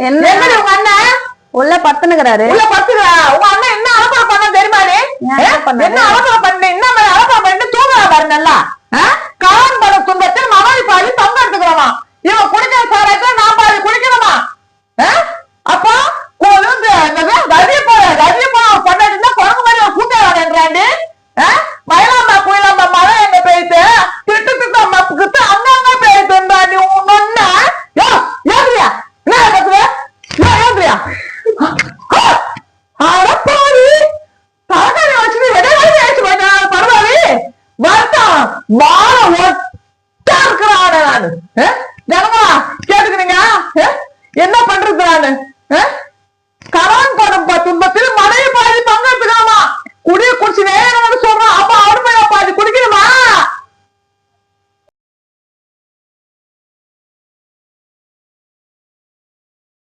என்ன உங்க அண்ணன் உள்ள பத்துனுக்குறாரு? உள்ள பத்துக்கிறா? உங்க அண்ணன் என்ன அலப்பறை பண்ண தெரியுமா? என்ன அலப்பறை பண்ண? என்ன அலப்பறை பண்ணிட்டு தூங்குறா பாரு நல்லா. கான் பல துன்பத்தில் மனைவி பாதி பங்கு எடுத்துக்கிறோமா? இவன் குடிக்கிற சாராயத்தை நான் பாதி குடிக்கணுமா? அப்போ ரஜி போன பண்ணாடி குரங்கு மாதிரி ஒரு கூட்ட வாங்கன்றாண்டு. மயிலாம்பா குயிலாம்பா மழை எங்க போயிட்டு திட்டு திட்டு அம்மாப்புக்கு அங்கங்க போயிட்டு நீ ஒன்னா ஏந்திரியா என்ன கத்துவே ஏந்திரியா அடப்பாவி தரகாரி வச்சுட்டு வெடைவாடி ஆயிடுச்சு பரவாயி வருத்தம் வாழ ஒட்டா இருக்கிறான் நானு. ஜனங்களா கேட்டுக்கிறீங்க என்ன பண்றது நானு?